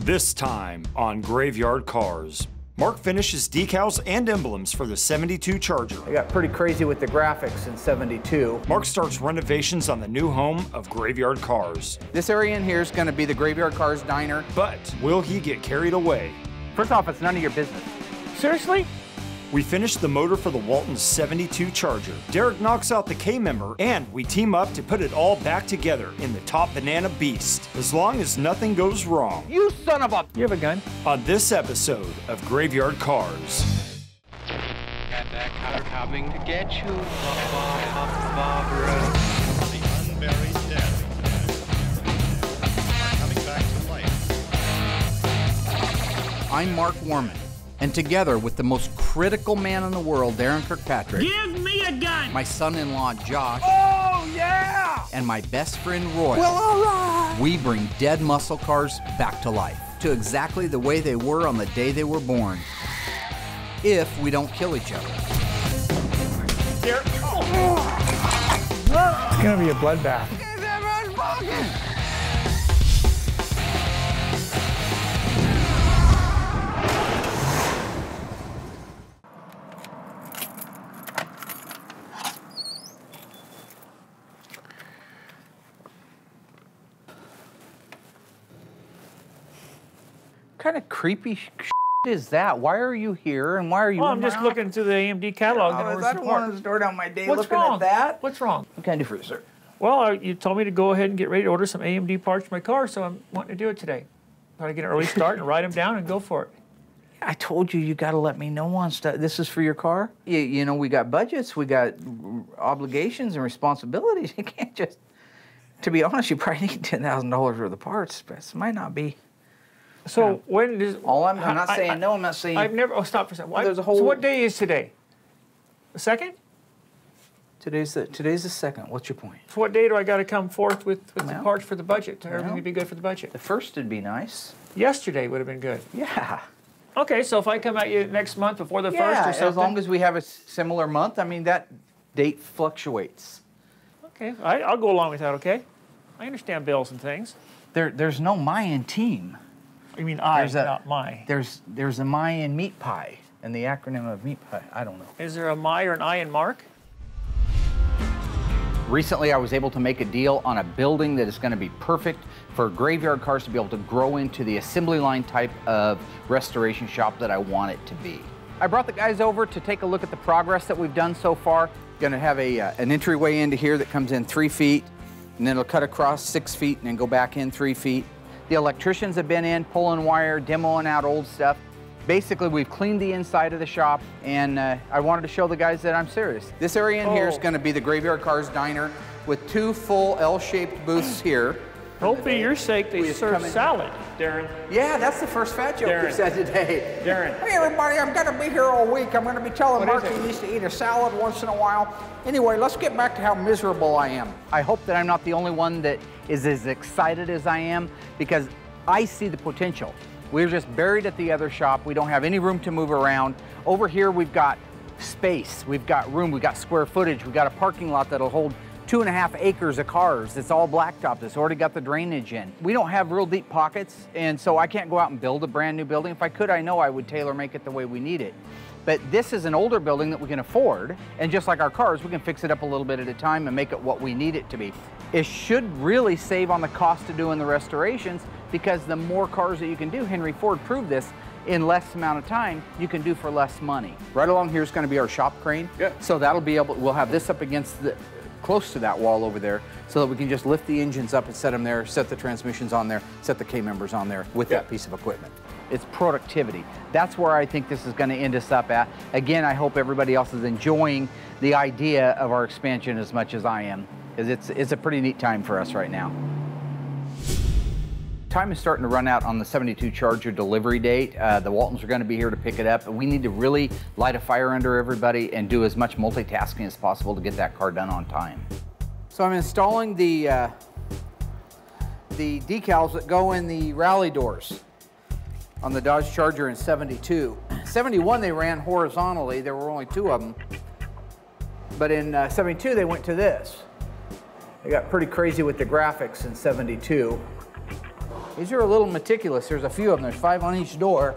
This time on Graveyard Cars, Mark finishes decals and emblems for the 72 Charger. I got pretty crazy with the graphics in 72. Mark starts renovations on the new home of Graveyard Cars. This area in here is going to be the Graveyard Cars diner. But will he get carried away? First off, it's none of your business. Seriously? We finish the motor for the Walton's 72 Charger. Derek knocks out the K-member, and we team up to put it all back together in the top banana beast, as long as nothing goes wrong. You son of a... You have a gun? On this episode of Graveyard Cars. Got that car coming to get you, Barbara. The unburied dead are coming back to life. I'm Mark Warman, and together with the most critical man in the world, Darren Kirkpatrick. Give me a gun! My son-in-law, Josh. Oh, yeah! And my best friend, Roy. Well, all right! We bring dead muscle cars back to life, to exactly the way they were on the day they were born. If we don't kill each other. Derek. Oh. It's gonna be a bloodbath. What kind of creepy is that? Why are you here and why are you? Well, I'm just looking through the AMD catalog. I don't want to start out my day What's looking wrong? at that. What's wrong? What can I do for you, sir? Well, you told me to go ahead and get ready to order some AMD parts for my car, so I'm wanting to do it today. Try to get an early start and write them down and go for it. I told you got to let me know on stuff. This is for your car? You know, we got budgets, we got obligations and responsibilities. You can't just, to be honest, you probably need $10,000 worth of parts, but it might not be. So when does... I'm not saying no, I'm not saying... I've never... Oh, stop for a second. There's a whole... So what day is today? The 2nd? Today's the 2nd. What's your point? So what day do I got to come forth with the parts for the budget? Everything would be good for the budget. The 1st would be nice. Yesterday would have been good. Yeah. Okay, so if I come at you next month before the 1st or something... as long as we have a similar month. I mean, that date fluctuates. Okay, I'll go along with that, okay? I understand bills and things. There's no Mayan team. You mean not my. There's a Mayan meat pie, and the acronym of meat pie, I don't know. Is there a my or an I in Mark? Recently, I was able to make a deal on a building that is going to be perfect for Graveyard Cars to be able to grow into the assembly line type of restoration shop that I want it to be. I brought the guys over to take a look at the progress that we've done so far. Going to have an entryway into here that comes in 3 feet, and then it'll cut across 6 feet and then go back in 3 feet. The electricians have been in, pulling wire, demoing out old stuff. Basically, we've cleaned the inside of the shop, and I wanted to show the guys that I'm serious. This area in here is going to be the Graveyard Cars diner with 2 full L-shaped booths here. Hope for your sake they serve salad, Darren. Yeah, that's the first fat joke you said today. Darren. Hey everybody, I'm going to be here all week. I'm going to be telling Mark he needs to eat a salad once in a while. Anyway, let's get back to how miserable I am. I hope that I'm not the only one that is as excited as I am, because I see the potential. We're just buried at the other shop. We don't have any room to move around. Over here, we've got space. We've got room. We've got square footage. We've got a parking lot that'll hold 2.5 acres of cars. It's all blacktop. It's already got the drainage in. We don't have real deep pockets, and so I can't go out and build a brand new building. If I could, I know I would tailor make it the way we need it. But this is an older building that we can afford, and just like our cars, we can fix it up a little bit at a time and make it what we need it to be. It should really save on the cost of doing the restorations, because the more cars that you can do, Henry Ford proved this, in less amount of time, you can do for less money. Right along here is going to be our shop crane. Yeah. So that'll be able, we'll have this up against the, close to that wall over there, so that we can just lift the engines up and set them there, set the transmissions on there, set the K-members on there with that piece of equipment. It's productivity. That's where I think this is going to end us up at. Again, I hope everybody else is enjoying the idea of our expansion as much as I am, because it's a pretty neat time for us right now. Time is starting to run out on the 72 Charger delivery date. The Waltons are going to be here to pick it up. We need to really light a fire under everybody and do as much multitasking as possible to get that car done on time. So I'm installing the decals that go in the Rallye doors on the Dodge Charger in 72. 71 they ran horizontally. There were only 2 of them. But in 72 they went to this. They got pretty crazy with the graphics in 72. These are a little meticulous. There's a few of them. There's 5 on each door,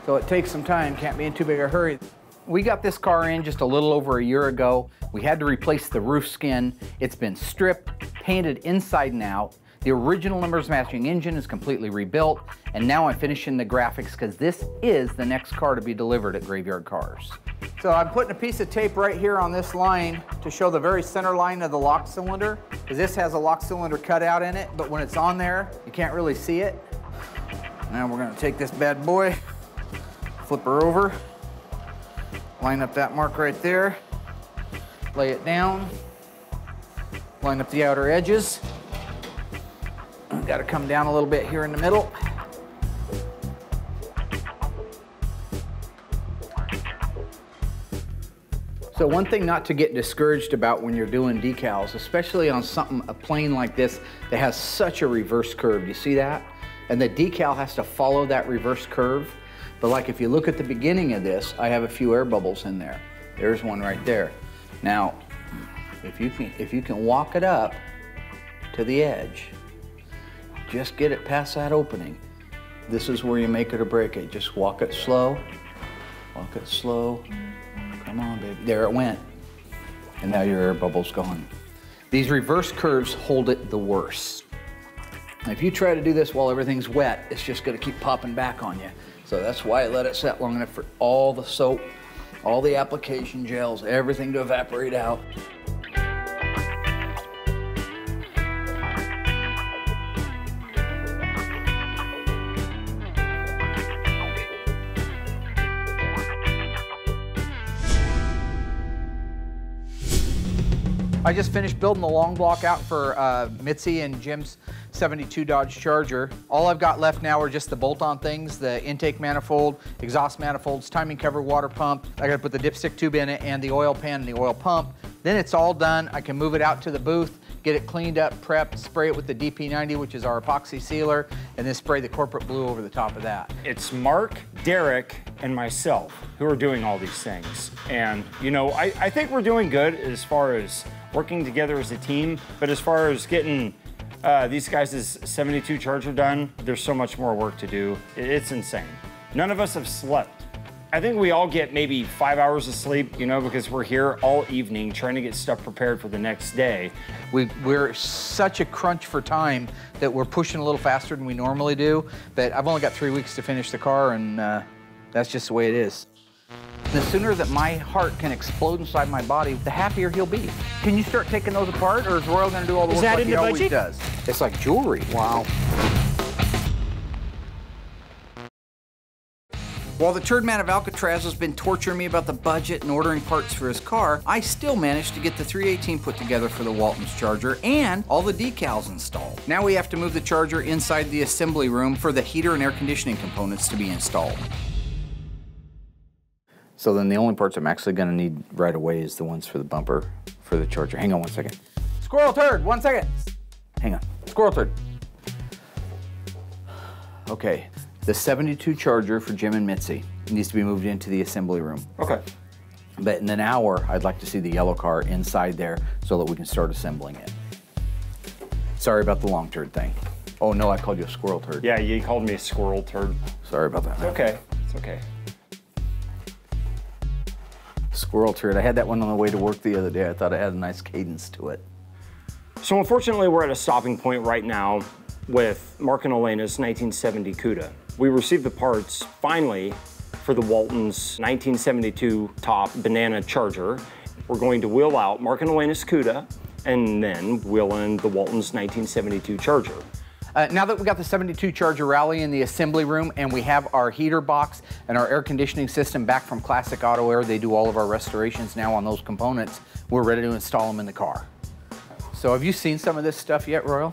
so it takes some time. Can't be in too big a hurry. We got this car in just a little over a year ago. We had to replace the roof skin. It's been stripped, painted inside and out. The original numbers matching engine is completely rebuilt, and now I'm finishing the graphics because this is the next car to be delivered at Graveyard Cars. So I'm putting a piece of tape right here on this line to show the very center line of the lock cylinder, because this has a lock cylinder cut out in it, but when it's on there, you can't really see it. Now we're gonna take this bad boy, flip her over, line up that mark right there, lay it down, line up the outer edges. Got to come down a little bit here in the middle. So one thing not to get discouraged about when you're doing decals, especially on a plane like this that has such a reverse curve. You see that? And the decal has to follow that reverse curve. But like if you look at the beginning of this, I have a few air bubbles in there. There's one right there. Now, if you can walk it up to the edge, just get it past that opening. This is where you make it or break it. Just walk it slow. Walk it slow. Come on, baby. There it went. And now your air bubble's gone. These reverse curves hold it the worst. If you try to do this while everything's wet, it's just gonna keep popping back on you. So that's why I let it set long enough for all the soap, all the application gels, everything to evaporate out. I just finished building the long block out for Mitzi and Jim's 72 Dodge Charger. All I've got left now are just the bolt-on things, the intake manifold, exhaust manifolds, timing cover, water pump. I gotta put the dipstick tube in it and the oil pan and the oil pump. Then it's all done. I can move it out to the booth, get it cleaned up, prepped, spray it with the DP90, which is our epoxy sealer, and then spray the corporate blue over the top of that. It's Mark, Derek, and myself who are doing all these things. And, you know, I think we're doing good as far as working together as a team, but as far as getting these guys' 72 Charger done, there's so much more work to do. It's insane. None of us have slept. I think we all get maybe 5 hours of sleep, you know, because we're here all evening trying to get stuff prepared for the next day. We're such a crunch for time that we're pushing a little faster than we normally do, but I've only got 3 weeks to finish the car, and that's just the way it is. The sooner that my heart can explode inside my body, the happier he'll be. Can you start taking those apart, or is Royal gonna do all the work like he always does? It's like jewelry. Wow. While the turd man of Alcatraz has been torturing me about the budget and ordering parts for his car, I still managed to get the 318 put together for the Walton's Charger and all the decals installed. Now we have to move the Charger inside the assembly room for the heater and air conditioning components to be installed. So then the only parts I'm actually gonna need right away is the ones for the bumper for the Charger. Hang on 1 second. Squirrel turd, 1 second. Hang on, squirrel turd. Okay, the 72 Charger for Jim and Mitzi needs to be moved into the assembly room. Okay. But in an hour, I'd like to see the yellow car inside there so that we can start assembling it. Sorry about the long turd thing. Oh no, I called you a squirrel turd. Yeah, you called me a squirrel turd. Sorry about that. It's okay, it's okay. Squirrel turd. I had that one on the way to work the other day. I thought it had a nice cadence to it. So unfortunately, we're at a stopping point right now with Mark and Elena's 1970 Cuda. We received the parts, finally, for the Walton's 1972 top banana Charger. We're going to wheel out Mark and Elena's Cuda and then wheel in the Walton's 1972 Charger. Now that we got the 72 Charger Rallye in the assembly room and we have our heater box and our air conditioning system back from Classic Auto Air, they do all of our restorations now on those components, we're ready to install them in the car. So have you seen some of this stuff yet, Royal?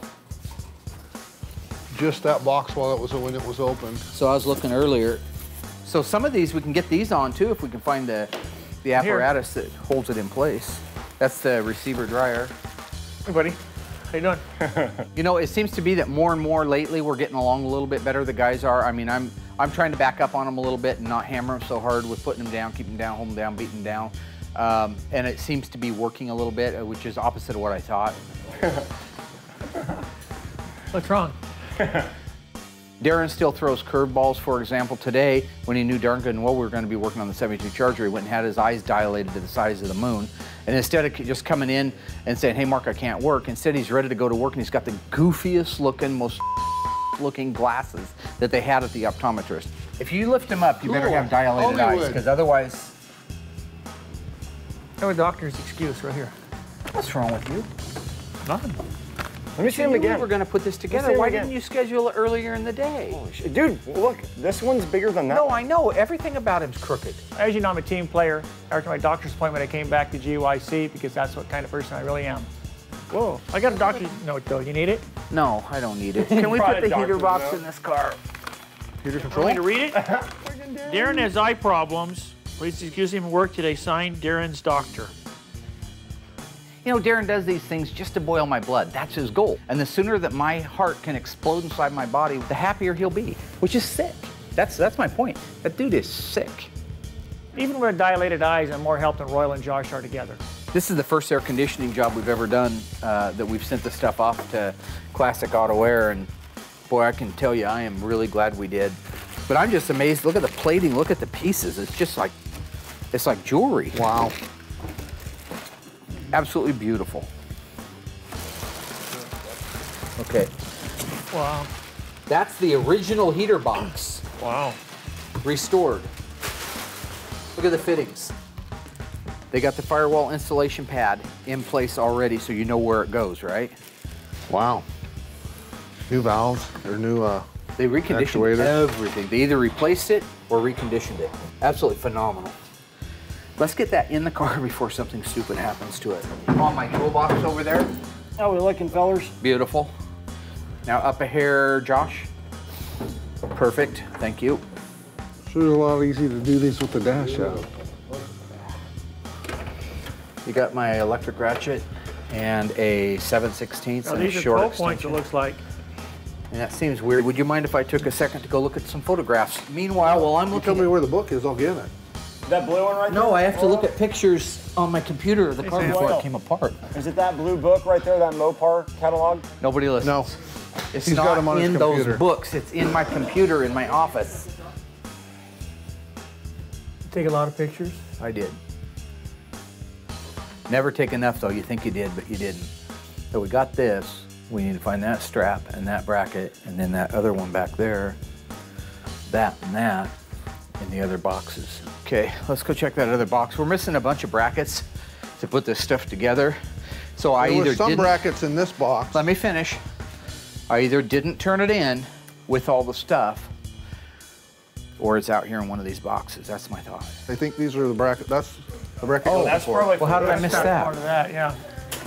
Just that box when it was opened. So I was looking earlier. So some of these, we can get these on too if we can find the apparatus that holds it in place. That's the receiver dryer. Hey, buddy. How you doing? You know, it seems to be that more and more lately we're getting along a little bit better, the guys are. I mean, I'm trying to back up on them a little bit and not hammer them so hard with putting them down, keep them down, hold them down, beat them down. And it seems to be working a little bit, which is opposite of what I thought. What's wrong? Darren still throws curveballs, for example. Today, when he knew darn good and well we were going to be working on the 72 Charger, he went and had his eyes dilated to the size of the moon. And instead of just coming in and saying, hey, Mark, I can't work, instead he's ready to go to work, and he's got the goofiest looking, most looking glasses that they had at the optometrist. If you lift him up, you better have dilated eyes, because otherwise... That's a doctor's excuse right here. What's wrong with you? Nothing. Let me see him again. We were going to put this together. Why didn't you schedule it earlier in the day? Holy shit. Dude, look, this one's bigger than that. No, I know. Everything about him's crooked. As you know, I'm a team player. After my doctor's appointment, I came back to GYC because that's what kind of person I really am. Whoa, I got a doctor's note though. You need it? No, I don't need it. Can we put the heater box in this car? Heater control? Want me to read it? Darren has eye problems. Please excuse him from work today. Signed, Darren's doctor. You know, Darren does these things just to boil my blood. That's his goal. And the sooner that my heart can explode inside my body, the happier he'll be, which is sick. That's my point. That dude is sick. Even with dilated eyes, I'm more help than Royal and Josh are together. This is the first air conditioning job we've ever done that we've sent the stuff off to Classic Auto Air, and boy, I can tell you, I am really glad we did. But I'm just amazed. Look at the plating. Look at the pieces. It's just like, it's like jewelry. Wow. Absolutely beautiful. Okay. Wow. That's the original heater box. Wow. Restored. Look at the fittings. They got the firewall installation pad in place already, so you know where it goes, right? Wow. New valves, or new They reconditioned actuator. everything. They either replaced it or reconditioned it. Absolutely phenomenal. Let's get that in the car before something stupid happens to it. On my toolbox over there. How we looking, fellers? Beautiful. Now up a hair, Josh. Perfect, thank you. Sure, it's a lot easier to do these with the dash out. You got my electric ratchet and a 7/16 Now, and a these are short 12 points, it extension. looks like. And that seems weird. Would you mind if I took a second to go look at some photographs? Meanwhile, while I'm You looking tell me at... where the book is, I'll get it. That blue one right there? No, I have to look at pictures on my computer of the car Sam. before it came apart. Is it that blue book right there, that Mopar catalog? Nobody listens. No. It's He's not got 'em on his in those computer. books. It's in my computer in my office. Take a lot of pictures. I did. Never take enough though. You think you did, but you didn't. So we got this. We need to find that strap and that bracket and then that other one back there. That and that in the other boxes. Okay, let's go check that other box. We're missing a bunch of brackets to put this stuff together. So I There either was some didn't... brackets in this box. Let me finish. I either didn't turn it in with all the stuff, or it's out here in one of these boxes. That's my thought. I think these are the bracket. That's the bracket. Oh, goes That's before. probably. Well, how did I miss that? Part of that, yeah.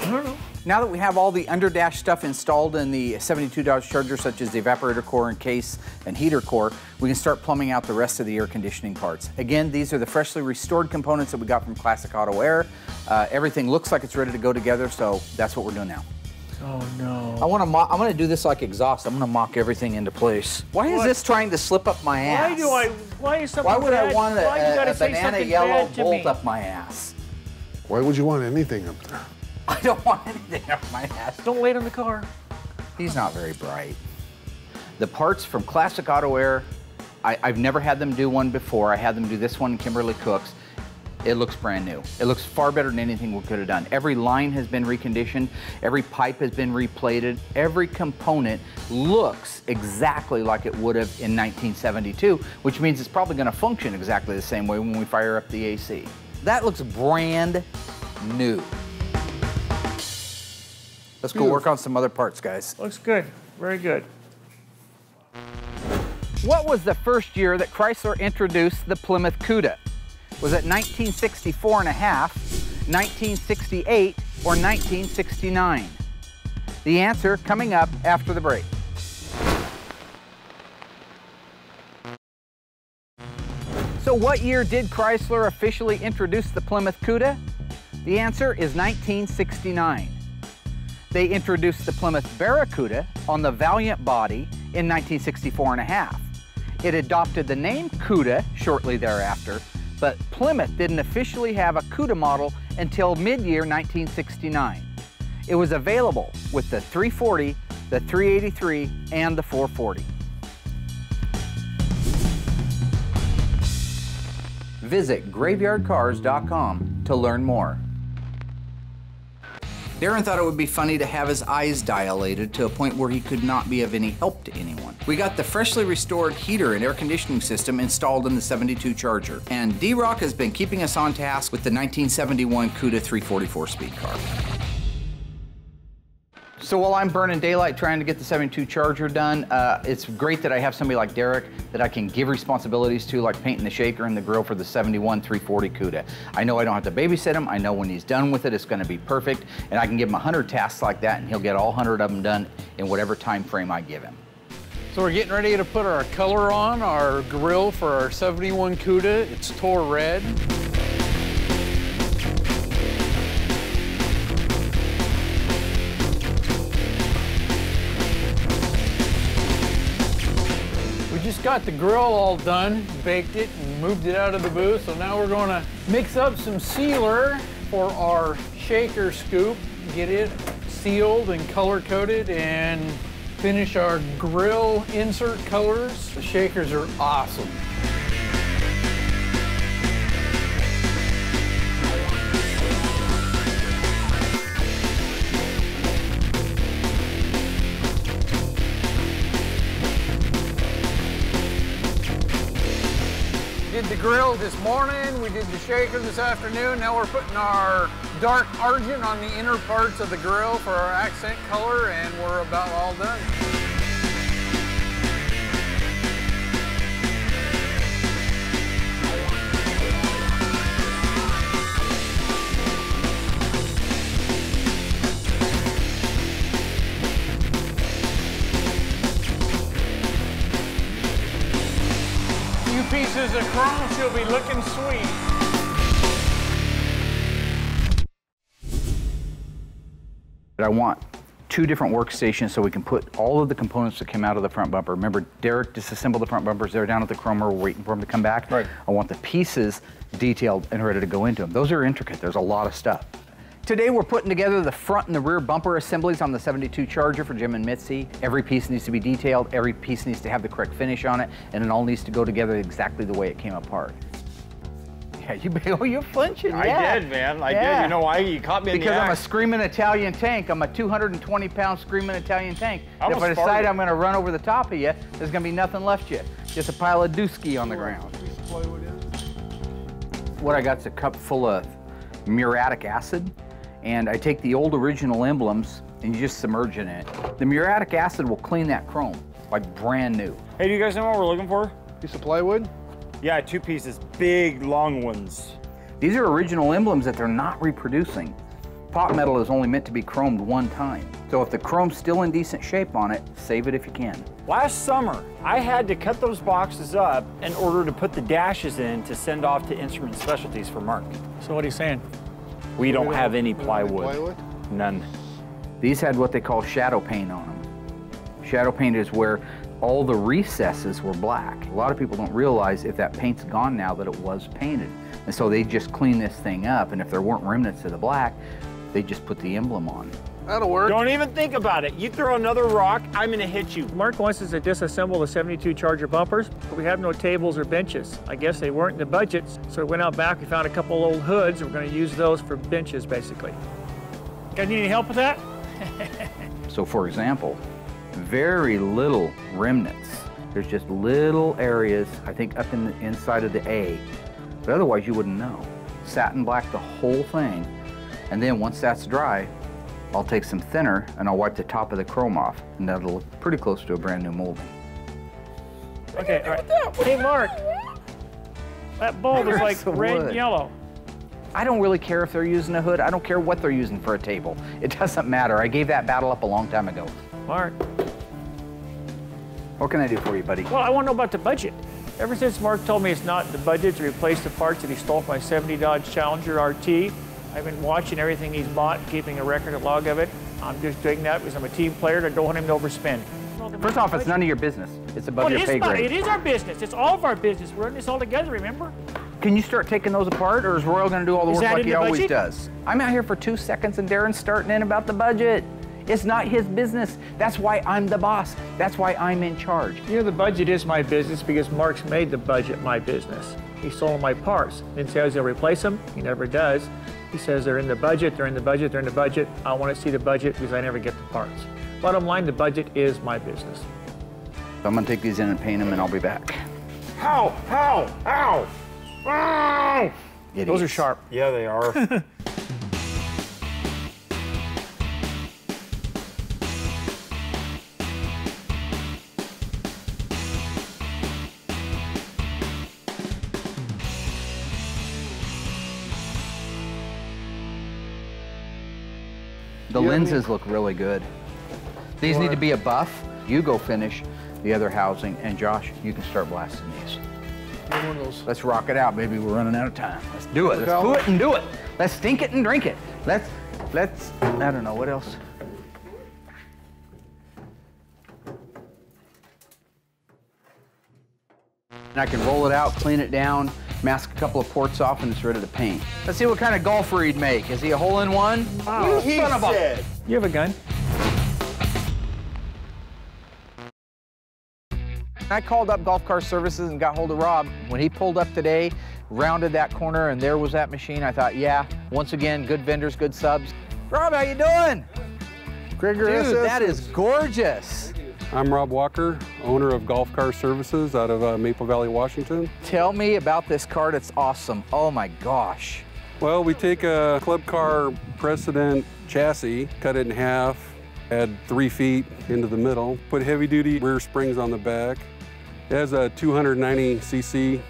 I don't know. Now that we have all the underdash stuff installed in the 72 Dodge Charger, such as the evaporator core and case and heater core, we can start plumbing out the rest of the air conditioning parts. Again, these are the freshly restored components that we got from Classic Auto Air. Everything looks like it's ready to go together, so that's what we're doing now. Oh no. I'm gonna do this like exhaust. I'm gonna mock everything into place. Why is What? this trying to slip up my ass? Why is something Why would bad? I want Why you a gotta say banana something yellow bad to bolt me? up my ass? Why would you want anything up there? I don't want anything up my ass. Don't lay it on the car. He's not very bright. The parts from Classic Auto Air, I've never had them do one before. I had them do this one in Kimberly Cook's. It looks brand new. It looks far better than anything we could have done. Every line has been reconditioned. Every pipe has been replated. Every component looks exactly like it would have in 1972, which means it's probably going to function exactly the same way when we fire up the AC. That looks brand new. Let's go work on some other parts, guys. Looks good. Very good. What was the first year that Chrysler introduced the Plymouth Cuda? Was it 1964 and a half, 1968, or 1969? The answer coming up after the break. So what year did Chrysler officially introduce the Plymouth Cuda? The answer is 1969. They introduced the Plymouth Barracuda on the Valiant body in 1964 and a half. It adopted the name Cuda shortly thereafter, but Plymouth didn't officially have a Cuda model until mid-year 1969. It was available with the 340, the 383, and the 440. visit graveyardcarz.com to learn more. Darren thought it would be funny to have his eyes dilated to a point where he could not be of any help to anyone. We got the freshly restored heater and air conditioning system installed in the 72 Charger, and D-Rock has been keeping us on task with the 1971 Cuda 344 speed car. So while I'm burning daylight trying to get the 72 Charger done, it's great that I have somebody like Derek that I can give responsibilities to, like painting the shaker and the grill for the 71 340 Cuda. I know I don't have to babysit him. I know when he's done with it, it's gonna be perfect, and I can give him 100 tasks like that, and he'll get all 100 of them done in whatever time frame I give him. So we're getting ready to put our color on our grill for our 71 Cuda. It's Tor Red. Just got the grill all done, baked it, and moved it out of the booth. So now we're going to mix up some sealer for our shaker scoop, get it sealed and color coded, and finish our grill insert colors. The shakers are awesome. Did the grill this morning, we did the shaker this afternoon. Now we're putting our dark argent on the inner parts of the grill for our accent color, and we're about all done. Pieces of chrome, she'll be looking sweet. I want 2 different workstations so we can put all of the components that came out of the front bumper. Remember, Derek disassembled the front bumpers. They're down at the chromer. We're waiting for them to come back. Right. I want the pieces detailed and ready to go into them. Those are intricate. There's a lot of stuff. Today we're putting together the front and the rear bumper assemblies on the 72 Charger for Jim and Mitzi. Every piece needs to be detailed, every piece needs to have the correct finish on it, and it all needs to go together exactly the way it came apart. Yeah, you're flinching. I did, man. I did. You know why? You caught me in the Because act. I'm a screaming Italian tank. I'm a 220-pound screaming Italian tank. I If I decide I'm going to run over the top of you, there's going to be nothing left you. Just a pile of dooski on the ground. What I got is a cup full of muriatic acid. And I take the old original emblems and you just submerge it in it. The muriatic acid will clean that chrome like brand new. Hey, do you guys know what we're looking for? Piece of plywood? Yeah, 2 pieces, big, long ones. These are original emblems that they're not reproducing. Pot metal is only meant to be chromed 1 time. So if the chrome's still in decent shape on it, save it if you can. Last summer, I had to cut those boxes up in order to put the dashes in to send off to Instrument Specialties for Mark. So what are you saying? We don't have any plywood. None. These had what they call shadow paint on them. Shadow paint is where all the recesses were black. A lot of people don't realize if that paint's gone now that it was painted. And so they just clean this thing up, and if there weren't remnants of the black, they just put the emblem on. That'll work. Don't even think about it. You throw another rock, I'm gonna hit you. Mark wants us to disassemble the 72 Charger bumpers, but we have no tables or benches. I guess they weren't in the budgets, so we went out back, we found a couple old hoods, and we're gonna use those for benches, basically. Guys need any help with that? So for example, very little remnants. There's just little areas, I think up in the inside of the A, but otherwise you wouldn't know. Satin black the whole thing, and then once that's dry, I'll take some thinner and I'll wipe the top of the chrome off, and that'll look pretty close to a brand new molding. Okay, all right. Hey, Mark, that bulb is like red and yellow. I don't really care if they're using a hood. I don't care what they're using for a table. It doesn't matter. I gave that battle up a long time ago. Mark. What can I do for you, buddy? Well, I want to know about the budget. Ever since Mark told me it's not in the budget to replace the parts that he stole from my 70 Dodge Challenger RT, I've been watching everything he's bought, keeping a record, a log of it. I'm just doing that because I'm a team player and I don't want him to overspend. First off, it's none of your business. It's above your pay grade. It is our business. It's all of our business. We're in this all together, remember? Can you start taking those apart, or is Royal going to do all the work like he always budget? does? I'm out here for 2 seconds and Darren's starting in about the budget. It's not his business. That's why I'm the boss. That's why I'm in charge. You know, the budget is my business because Mark's made the budget my business. He sold my parts. Then says he'll replace them. He never does. He says they're in the budget, they're in the budget, they're in the budget. I want to see the budget because I never get the parts. Bottom line, the budget is my business. So I'm gonna take these in and paint them and I'll be back. Ow, ow, ow, ow! Those are sharp. Yeah, they are. The lenses look really good. These need to be a buff. You go finish the other housing, and Josh, you can start blasting these. One of those. Let's rock it out, baby. We're running out of time. Let's do it. Let's do it and do it. Let's stink it and drink it. Let's, I don't know, what else? And I can roll it out, clean it down, mask a couple of ports off, and it's ready to paint. Let's see what kind of golfer he'd make. Is he a hole-in-one? Oh, he said. You have a gun? I called up Golf Car Services and got hold of Rob. When he pulled up today, rounded that corner, and there was that machine, I thought, yeah, once again, good vendors, good subs. Rob, how you doing? Gregor Dude, SS. that is gorgeous. I'm Rob Walker, owner of Golf Car Services out of Maple Valley, Washington. Tell me about this cart. It's awesome. Oh my gosh. Well, we take a club car precedent chassis, cut it in half, add 3 feet into the middle, put heavy-duty rear springs on the back. It has a 290cc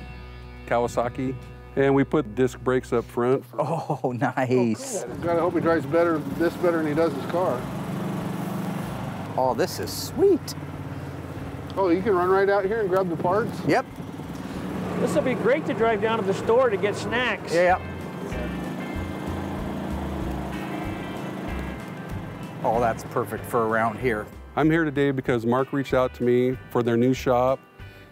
Kawasaki, and we put disc brakes up front. Oh, nice. Gotta hope he drives better than he does his car. Oh, this is sweet. Oh, you can run right out here and grab the parts? Yep. This will be great to drive down to the store to get snacks. Yeah. Oh, that's perfect for around here. I'm here today because Mark reached out to me for their new shop.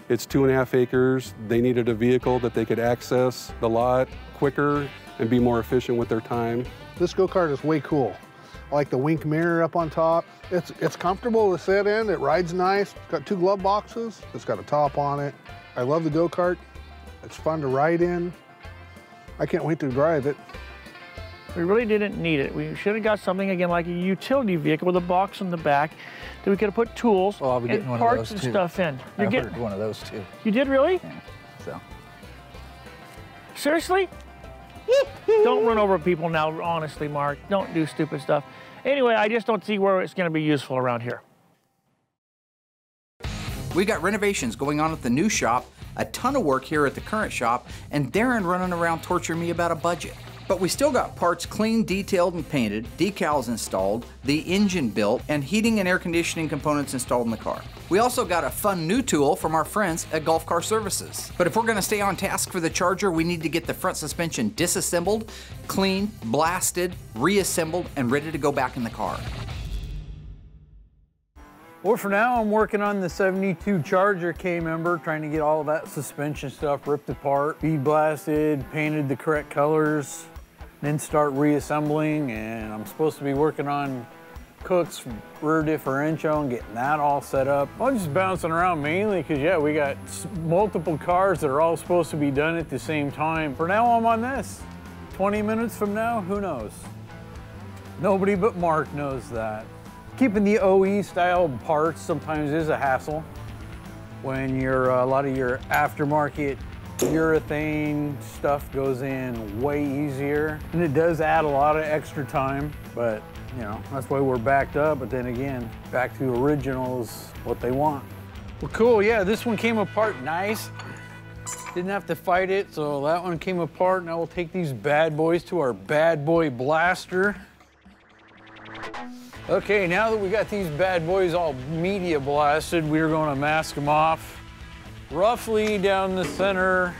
It's 2.5 acres. They needed a vehicle that they could access the lot quicker and be more efficient with their time. This go-kart is way cool. I like the wink mirror up on top. It's comfortable to sit in. It rides nice. It's got 2 glove boxes. It's got a top on it. I love the go-kart. It's fun to ride in. I can't wait to drive it. We really didn't need it. We should have got something, again, like a utility vehicle with a box on the back that we could have put tools and parts and stuff in. I ordered one of those too. You did really? Yeah, so. Seriously? Don't run over people now, honestly, Mark. Don't do stupid stuff. Anyway, I just don't see where it's going to be useful around here. We got renovations going on at the new shop, a ton of work here at the current shop, and Darren running around torturing me about a budget. But we still got parts cleaned, detailed, and painted, decals installed, the engine built, and heating and air conditioning components installed in the car. We also got a fun new tool from our friends at Golf Car Services. But if we're gonna stay on task for the Charger, we need to get the front suspension disassembled, cleaned, blasted, reassembled, and ready to go back in the car. Well, for now, I'm working on the 72 Charger K-member, trying to get all of that suspension stuff ripped apart, bead blasted, painted the correct colors, then start reassembling, and I'm supposed to be working on Cook's rear differential and getting that all set up. I'm just bouncing around mainly because, yeah, we got multiple cars that are all supposed to be done at the same time. For now, I'm on this. 20 minutes from now, who knows? Nobody but Mark knows that. Keeping the OE style parts sometimes is a hassle when a lot of your aftermarket urethane stuff goes in way easier, and it does add a lot of extra time, but you know, that's why we're backed up. But then again, back to originals, what they want. Well, cool, yeah, this one came apart nice. Didn't have to fight it, so that one came apart. Now we'll take these bad boys to our bad boy blaster. Okay, now that we got these bad boys all media blasted, we're going to mask them off roughly down the center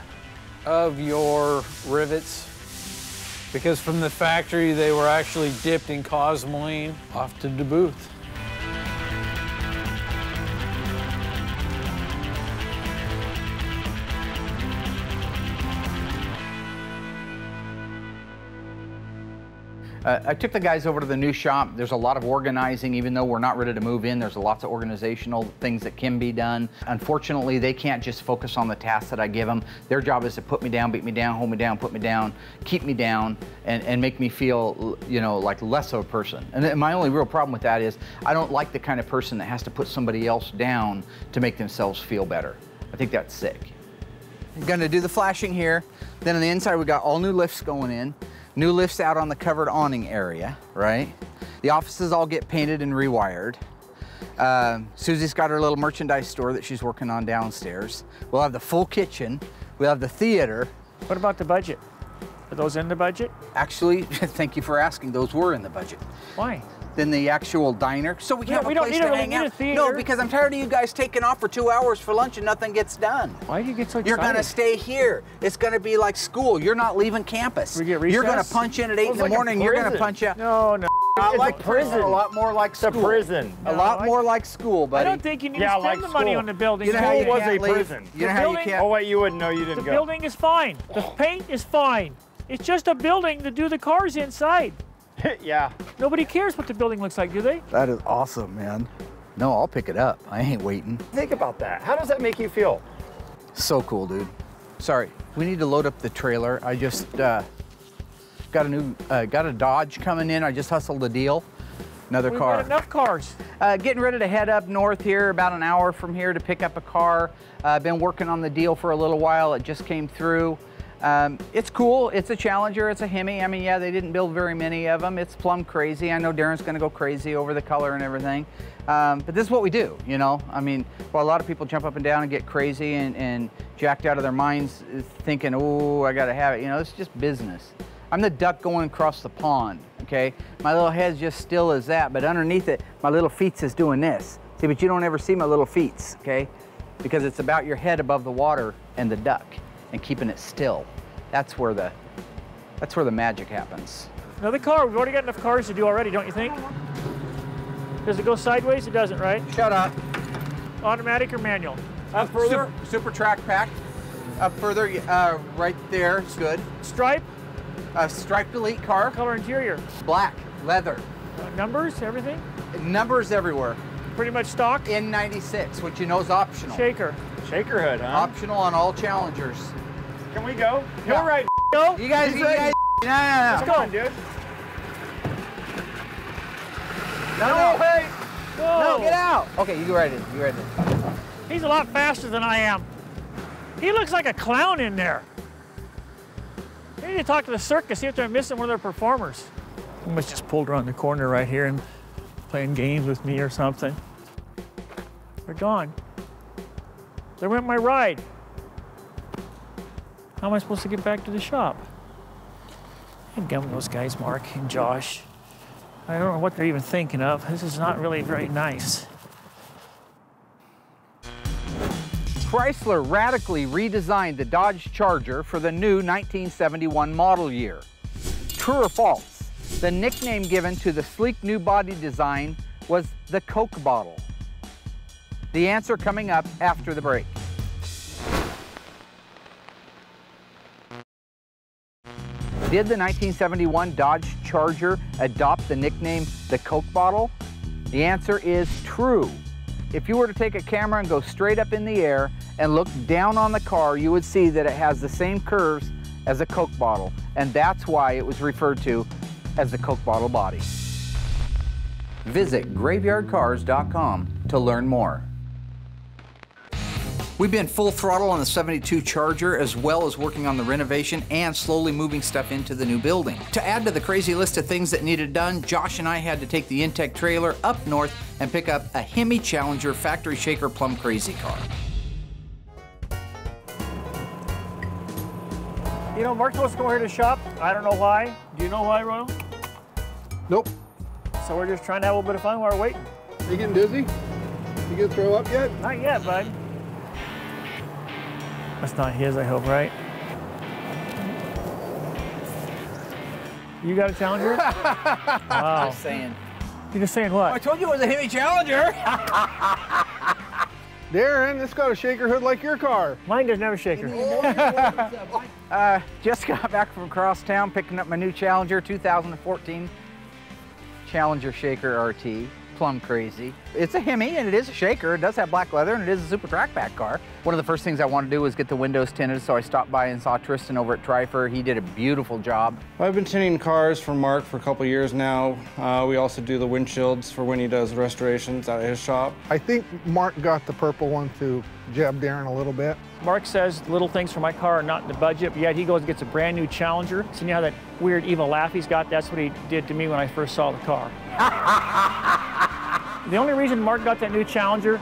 of your rivets, because from the factory they were actually dipped in cosmoline off to the booth. I took the guys over to the new shop. There's a lot of organizing, even though we're not ready to move in. There's lots of organizational things that can be done. Unfortunately, they can't just focus on the tasks that I give them. Their job is to put me down, beat me down, hold me down, put me down, keep me down, and make me feel, you know, like less of a person. And my only real problem with that is I don't like the kind of person that has to put somebody else down to make themselves feel better. I think that's sick. I'm gonna do the flashing here. Then on the inside, we got all new lifts going in. New lifts out on the covered awning area, right? The offices all get painted and rewired. Susie's got her little merchandise store that she's working on downstairs. We'll have the full kitchen. We'll have the theater. What about the budget? Are those in the budget? Actually, thank you for asking, those were in the budget. Why? Then the actual diner, so we can have a place to hang out. No, because I'm tired of you guys taking off for 2 hours for lunch and nothing gets done. Why do you get so excited? You're gonna stay here. It's gonna be like school. You're not leaving campus. We get recess? You're gonna punch in at 8 in the morning. You're gonna punch out. No, no. I like prison. A lot more like school. It's a prison. A lot more like school, buddy. I don't think you need to spend the money on the building. You know how you was can't a leave? prison. You know how you can't? Oh wait, you wouldn't know. You didn't go. The building is fine. The paint is fine. It's just a building to do the cars inside. Yeah. Nobody cares what the building looks like, do they? That is awesome, man. No, I'll pick it up. I ain't waiting. Think about that. How does that make you feel? So cool, dude. Sorry, we need to load up the trailer. I just got a Dodge coming in. I just hustled a deal. Another car. We've got enough cars. Getting ready to head up north here, about an hour from here to pick up a car. Been working on the deal for a little while. It just came through. It's cool. It's a Challenger. It's a Hemi. I mean, yeah, they didn't build very many of them. It's plumb crazy. I know Darren's going to go crazy over the color and everything. But this is what we do, you know? I mean, while a lot of people jump up and down and get crazy and jacked out of their minds thinking, oh, I got to have it. You know, it's just business. I'm the duck going across the pond, okay? My little head's just still as that, but underneath it, my little feet is doing this. See, but you don't ever see my little feet, okay? Because it's about your head above the water and the duck and keeping it still. That's where the magic happens. Another car. We've already got enough cars to do already, don't you think? Does it go sideways? It doesn't, right? Shut up. Automatic or manual? Up further. Super track pack. Up further, right there. It's good. Stripe? Striped Elite car. Color interior? Black, leather. Numbers, everything? Numbers everywhere. Pretty much stock? N96, which you know is optional. Shaker. Shaker hood, huh? Optional on all Challengers. Can we go? Yeah. You're right. Go. You guys, No. Let's go. Come on, dude. No, hey. no, get out. Okay, you go right in. You right in. He's a lot faster than I am. He looks like a clown in there. I need to talk to the circus, see if they're missing one of their performers. He must just pulled around the corner right here and playing games with me or something. They're gone. There went my ride. How am I supposed to get back to the shop? I'm gumming those guys, Mark and Josh. I don't know what they're even thinking of. This is not really very nice. Chrysler radically redesigned the Dodge Charger for the new 1971 model year. True or false? The nickname given to the sleek new body design was the Coke bottle. The answer coming up after the break. Did the 1971 Dodge Charger adopt the nickname the Coke bottle? The answer is true. If you were to take a camera and go straight up in the air and look down on the car, you would see that it has the same curves as a Coke bottle, and that's why it was referred to as the Coke bottle body. Visit graveyardcars.com to learn more. We've been full throttle on the 72 Charger, as well as working on the renovation and slowly moving stuff into the new building. To add to the crazy list of things that needed done, Josh and I had to take the Intech trailer up north and pick up a Hemi Challenger factory shaker plumb crazy car. You know, Mark's supposed to go here to shop. I don't know why. Do you know why, Royal? Nope. So we're just trying to have a little bit of fun while we're waiting. You getting dizzy? You gonna throw up yet? Not yet, bud. That's not his, I hope, right? You got a Challenger? Wow. Just saying. You're just saying what? I told you it was a Hemi Challenger. Darren, it's got a shaker hood like your car. Mine doesn't have a shaker. Just got back from across town picking up my new Challenger 2014 Challenger Shaker RT. Plum crazy. It's a Hemi and it is a shaker. It does have black leather and it is a super track back car. One of the first things I wanted to do was get the windows tinted, so I stopped by and saw Tristan over at Trifer. He did a beautiful job. I've been tinting cars for Mark for a couple years now. We also do the windshields for when he does restorations at his shop. I think Mark got the purple one to jab Darren a little bit. Mark says little things for my car are not in the budget, but yet he goes and gets a brand new Challenger. So you know how that weird evil laugh he's got? That's what he did to me when I first saw the car. The only reason Mark got that new Challenger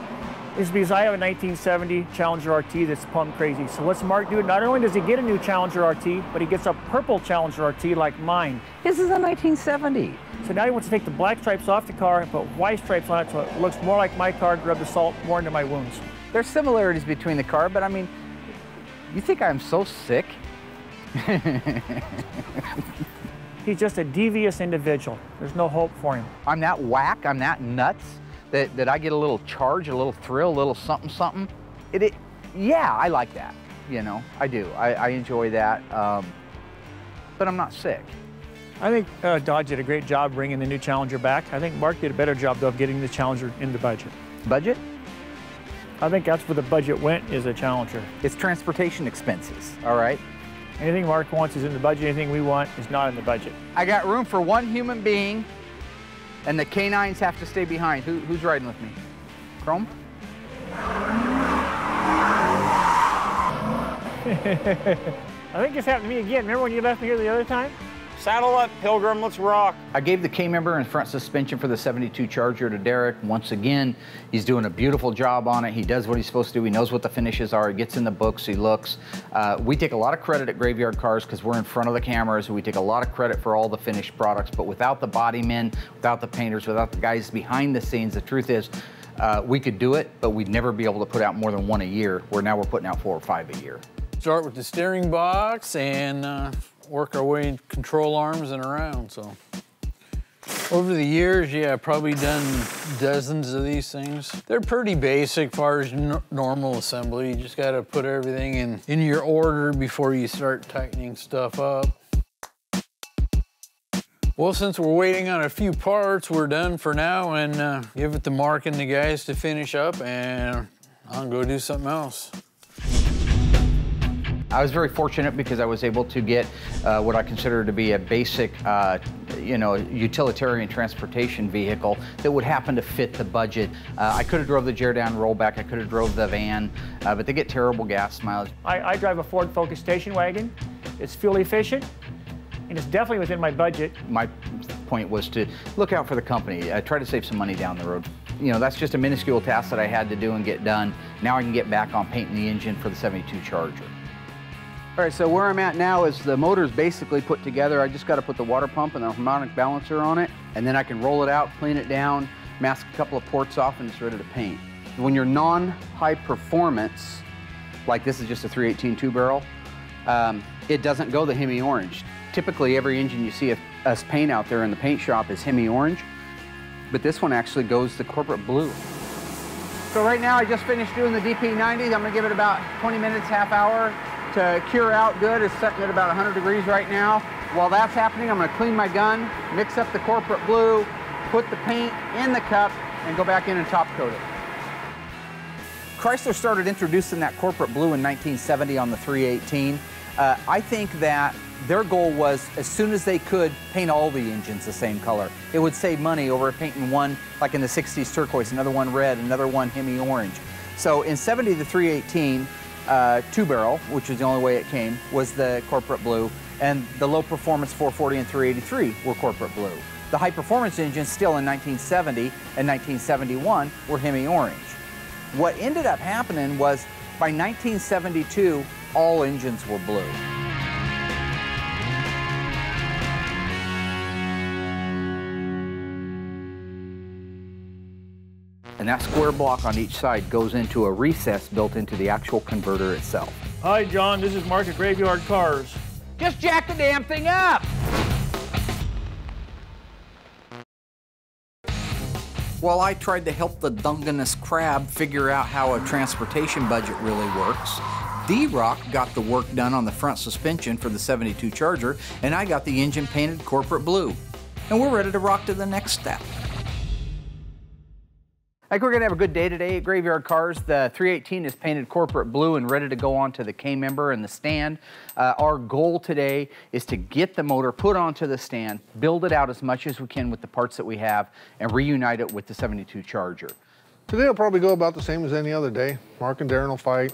is because I have a 1970 Challenger RT that's plum crazy. So what's Mark do? Not only does he get a new Challenger RT, but he gets a purple Challenger RT like mine. This is a 1970. So now he wants to take the black stripes off the car and put white stripes on it so it looks more like my car to rub the salt more into my wounds. There's similarities between the car, but I mean, you think I'm so sick? He's just a devious individual. There's no hope for him. I'm that whack, I'm that nuts, that I get a little charge, a little thrill, a little something, something. Yeah, I like that, you know, I do. I enjoy that, but I'm not sick. I think Dodge did a great job bringing the new Challenger back. I think Mark did a better job, though, of getting the Challenger in the budget. Budget? I think that's where the budget went, is a Challenger. It's transportation expenses, all right? Anything Mark wants is in the budget. Anything we want is not in the budget. I got room for one human being, and the canines have to stay behind. Who's riding with me? Chrome? I think this happened to me again. Remember when you left me here the other time? Saddle up, Pilgrim, let's rock. I gave the K-member and front suspension for the 72 Charger to Derek. Once again, he's doing a beautiful job on it. He does what he's supposed to do. He knows what the finishes are. He gets in the books, he looks. We take a lot of credit at Graveyard Cars because we're in front of the cameras. We take a lot of credit for all the finished products, but without the body men, without the painters, without the guys behind the scenes, the truth is, we could do it, but we'd never be able to put out more than one a year, where now we're putting out 4 or 5 a year. Start with the steering box and work our way in control arms and around, so. Over the years, yeah, I've probably done dozens of these things. They're pretty basic as far as normal assembly. You just gotta put everything in your order before you start tightening stuff up. Well, since we're waiting on a few parts, we're done for now, and give it to Mark and the guys to finish up, and I'll go do something else. I was very fortunate because I was able to get what I consider to be a basic, utilitarian transportation vehicle that would happen to fit the budget. I could have drove the Jerdown rollback, I could have drove the van, but they get terrible gas mileage. I drive a Ford Focus station wagon. It's fuel efficient, and it's definitely within my budget. My point was to look out for the company, try to save some money down the road. You know, that's just a minuscule task that I had to do and get done. Now I can get back on painting the engine for the 72 Charger. All right, so where I'm at now is the motor's basically put together. I just got to put the water pump and the harmonic balancer on it, and then I can roll it out, clean it down, mask a couple of ports off, and it's ready to paint. When you're non-high performance, like this is just a 318 two-barrel, it doesn't go the Hemi orange. Typically, every engine you see us paint out there in the paint shop is Hemi orange, but this one actually goes the corporate blue. So right now, I just finished doing the DP90s. I'm gonna give it about 20 minutes, half hour, to cure out good. It's setting at about 100 degrees right now. While that's happening, I'm gonna clean my gun, mix up the corporate blue, put the paint in the cup, and go back in and top coat it. Chrysler started introducing that corporate blue in 1970 on the 318. I think that their goal was, as soon as they could, paint all the engines the same color. It would save money over painting one, like in the 60s, turquoise, another one red, another one Hemi orange. So in 70, the 318, two-barrel, which was the only way it came, was the corporate blue, and the low-performance 440 and 383 were corporate blue. The high-performance engines still in 1970 and 1971 were Hemi orange. What ended up happening was, by 1972, all engines were blue. And that square block on each side goes into a recess built into the actual converter itself. Hi, John. This is Mark at Graveyard Cars. Just jack the damn thing up! While I tried to help the Dungeness crab figure out how a transportation budget really works, D-Rock got the work done on the front suspension for the 72 Charger, and I got the engine painted corporate blue. And we're ready to rock to the next step. I think we're gonna have a good day today at Graveyard Carz. The 318 is painted corporate blue and ready to go onto the K-member and the stand. Our goal today is to get the motor put onto the stand, build it out as much as we can with the parts that we have, and reunite it with the 72 Charger. Today will probably go about the same as any other day. Mark and Darren will fight.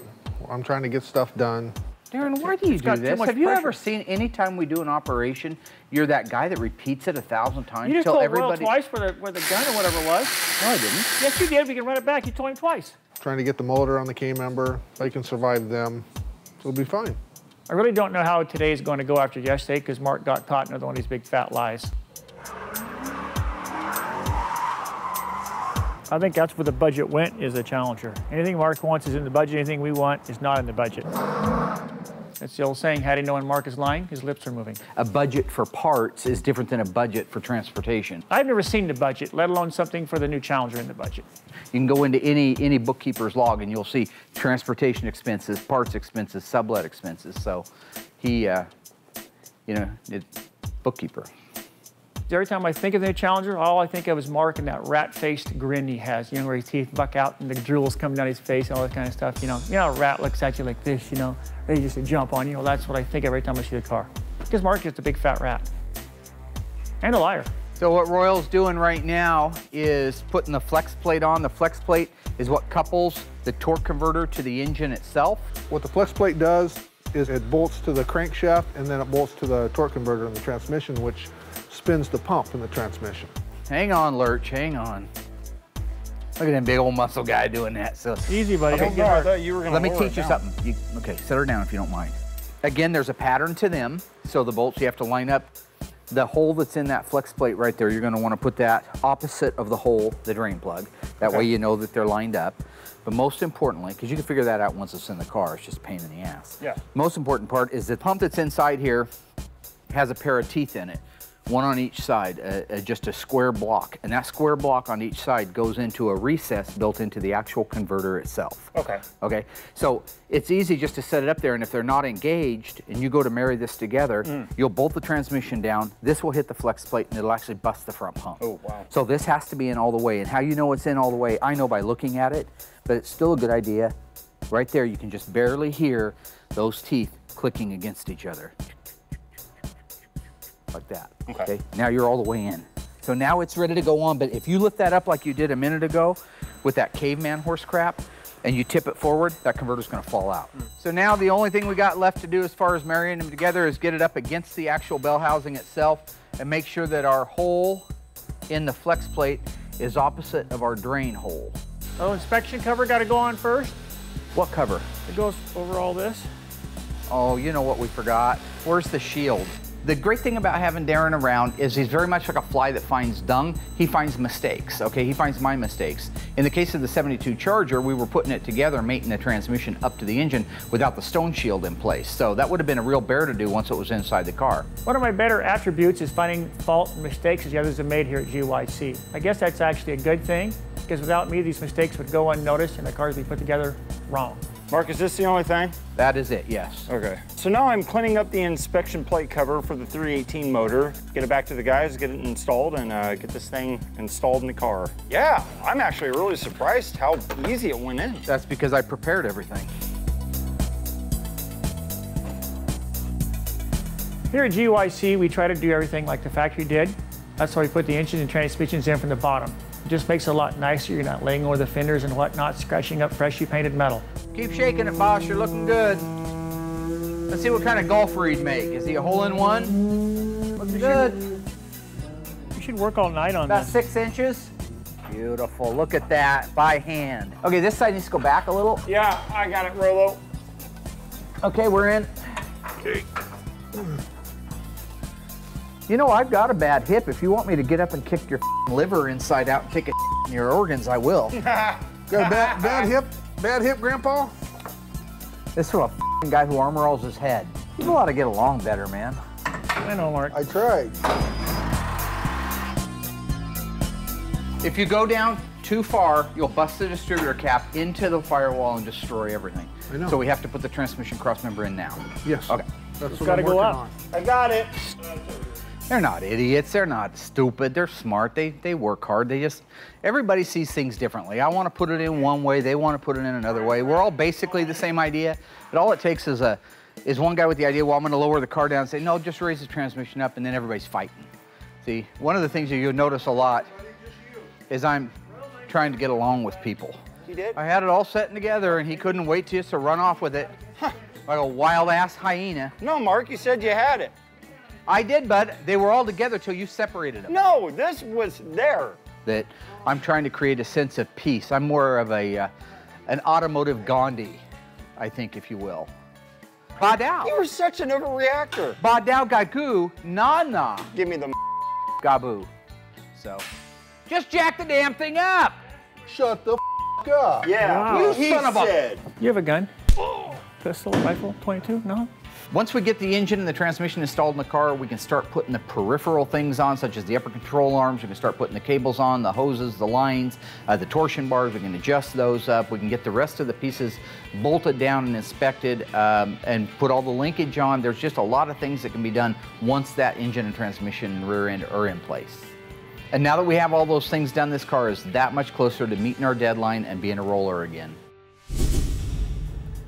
I'm trying to get stuff done. Darren, why do you do this? Have you ever seen, anytime we do an operation, you're that guy that repeats it 1,000 times? You just told Royal twice where the gun or whatever it was. No, I didn't. Yes, you did. We can run it back. You told him twice. Trying to get the motor on the K-member. I can survive them. So it'll be fine. I really don't know how today is going to go after yesterday because Mark got caught in another one of these big fat lies. I think that's where the budget went, is a Challenger. Anything Mark wants is in the budget. Anything we want is not in the budget. That's the old saying, how do you know when Mark is lying? His lips are moving. A budget for parts is different than a budget for transportation. I've never seen the budget, let alone something for the new Challenger in the budget. You can go into any bookkeeper's log and you'll see transportation expenses, parts expenses, sublet expenses. So he, you know, bookkeeper. Every time I think of the new Challenger, all I think of is Mark and that rat-faced grin he has, you know, where his teeth buck out and the drool's coming down his face and all that kind of stuff, you know. You know, a rat looks at you like this, you know, ready just to jump on you. Well, that's what I think every time I see the car. Because Mark is a big fat rat. And a liar. So what Royal's doing right now is putting the flex plate on. The flex plate is what couples the torque converter to the engine itself. What the flex plate does is it bolts to the crankshaft and then it bolts to the torque converter in the transmission, which spins the pump in the transmission. Hang on, Lurch, hang on. Look at that big old muscle guy doing that. So easy, buddy. I thought you were gonna let me lower teach it you down. something. Okay, set her down if you don't mind. Again, there's a pattern to them. So the bolts, you have to line up the hole that's in that flex plate right there. You're going to want to put that opposite of the hole, the drain plug. That way you know that they're lined up. But most importantly, because you can figure that out once it's in the car, it's just a pain in the ass. Yeah. Most important part is the pump that's inside here has a pair of teeth in it. One on each side, just a square block. And that square block on each side goes into a recess built into the actual converter itself. Okay. Okay, so it's easy just to set it up there, and if they're not engaged and you go to marry this together, you'll bolt the transmission down, this will hit the flex plate and it'll actually bust the front pump. Oh, wow. So this has to be in all the way, and how you know it's in all the way, I know by looking at it, but it's still a good idea. Right there, you can just barely hear those teeth clicking against each other. Like that. Okay. Now you're all the way in. So now it's ready to go on, but if you lift that up like you did a minute ago with that caveman horse crap and you tip it forward, that converter's gonna fall out. So now the only thing we got left to do as far as marrying them together is get it up against the actual bell housing itself and make sure that our hole in the flex plate is opposite of our drain hole. Oh, inspection cover got to go on first? What cover? It goes over all this. Oh, you know what we forgot? Where's the shield? The great thing about having Darren around is he's very much like a fly that finds dung. He finds mistakes, okay? He finds my mistakes. In the case of the 72 Charger, we were putting it together, mating the transmission up to the engine without the stone shield in place. So that would have been a real bear to do once it was inside the car. One of my better attributes is finding fault and mistakes as the others have made here at GYC. I guess that's actually a good thing, because without me, these mistakes would go unnoticed and the cars would be put together wrong. Mark, is this the only thing? That is it, yes. Okay. So now I'm cleaning up the inspection plate cover for the 318 motor, get it back to the guys, get it installed, and get this thing installed in the car. Yeah, I'm actually really surprised how easy it went in. That's because I prepared everything. Here at GYC, we try to do everything like the factory did. That's why we put the engines and transmissions in from the bottom. It just makes it a lot nicer. You're not laying over the fenders and whatnot, scratching up freshly painted metal. Keep shaking it, boss. You're looking good. Let's see what kind of golfer he'd make. Is he a hole-in-one? Looking good. You should work all night on About this. 6 inches. Beautiful. Look at that by hand. Okay, this side needs to go back a little. Yeah, I got it, Rolo. Okay, we're in. Okay. You know, I've got a bad hip. If you want me to get up and kick your liver inside out and kick it in your organs, I will. Got a bad hip? Bad hip, Grandpa? This is from a guy who armor rolls his head. People ought to get along better, man. I know, Mark. I tried. If you go down too far, you'll bust the distributor cap into the firewall and destroy everything. I know. So we have to put the transmission cross member in now. Yes. Okay. That's what gotta I'm go working up. on. I got it. They're not idiots. They're not stupid. They're smart. They work hard. Everybody sees things differently. I want to put it in one way. They want to put it in another way. We're all basically the same idea. But all it takes is one guy with the idea, well, I'm going to lower the car down and say, no, just raise the transmission up, and then everybody's fighting. See, one of the things that you'll notice a lot is I'm trying to get along with people. He did? I had it all set together, and he couldn't wait just to run off with it like a wild-ass hyena. No, Mark, you said you had it. I did, bud. They were all together till you separated them. No, this was there. That I'm trying to create a sense of peace. I'm more of an automotive Gandhi, I think, if you will. Badao. You were such an overreactor. Badao gagu, na-na. Give me the Gabu. So, just jack the damn thing up. Shut the up. Yeah, Wow. he Son of a- said. You have a gun? Pistol, rifle, 22? No? Once we get the engine and the transmission installed in the car, we can start putting the peripheral things on, such as the upper control arms. We can start putting the cables on, the hoses, the lines, the torsion bars. We can adjust those up. We can get the rest of the pieces bolted down and inspected and put all the linkage on. There's just a lot of things that can be done once that engine and transmission and rear end are in place. And now that we have all those things done, this car is that much closer to meeting our deadline and being a roller again.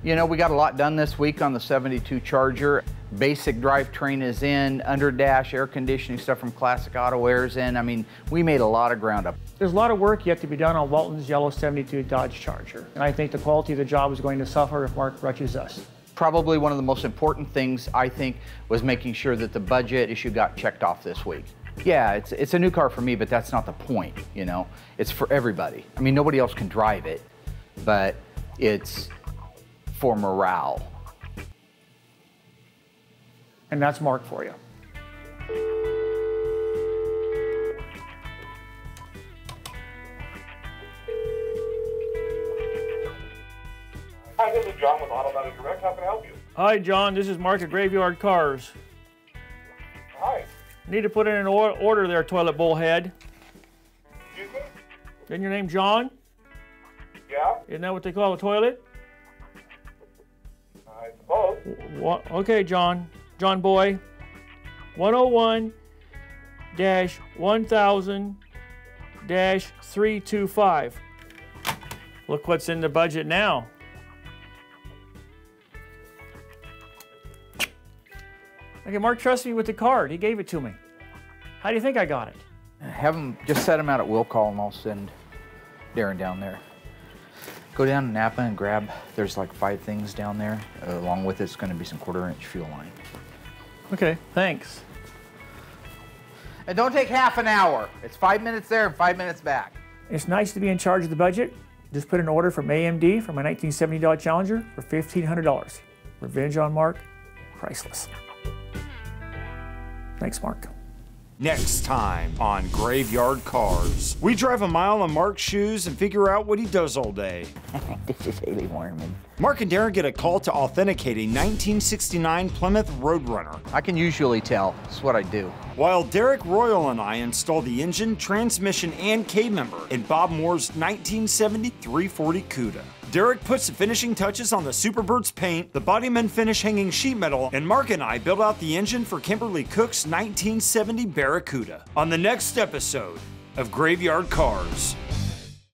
You know, we got a lot done this week on the 72 Charger. Basic drivetrain is in, under dash, air conditioning stuff from Classic Auto Air's in. I mean, we made a lot of ground up. There's a lot of work yet to be done on Walton's yellow 72 Dodge Charger. And I think the quality of the job is going to suffer if Mark rushes us. Probably one of the most important things, I think, was making sure that the budget issue got checked off this week. Yeah, it's a new car for me, but that's not the point, you know? It's for everybody. I mean, nobody else can drive it, but it's for morale. And that's Mark for you. Hi, this is John with Automatic Direct. How can I help you? Hi, John. This is Mark at Graveyard Carz. Hi. Need to put in an order there, toilet bowl head. Excuse me? Isn't your name John? Yeah, Isn't that what they call a toilet? I suppose. Okay, John. John Boy. 101-1000-325. Look what's in the budget now. Okay, Mark trusts me with the card. He gave it to me. How do you think I got it? Have them, just set them out at will call and I'll send Darren down there. Go down to Napa and grab, there's like 5 things down there. Along with it's gonna be some 1/4-inch fuel line. Okay, thanks. And don't take half an hour. It's 5 minutes there and 5 minutes back. It's nice to be in charge of the budget. Just put an order from AMD for my 1970 Dodge Challenger for $1,500. Revenge on Mark, priceless. Thanks, Mark. Next time on Graveyard Carz, we drive a mile in Mark's shoes and figure out what he does all day. This is Haley Warman. Mark and Darren get a call to authenticate a 1969 Plymouth Roadrunner, I can usually tell. It's what I do. while Derek Royal and I install the engine, transmission, and K-member in Bob Moore's 1970 340 Cuda. Derek puts the finishing touches on the Superbird's paint, the bodyman finish hanging sheet metal, and Mark and I build out the engine for Kimberly Cook's 1970 Barracuda. On the next episode of Graveyard Carz.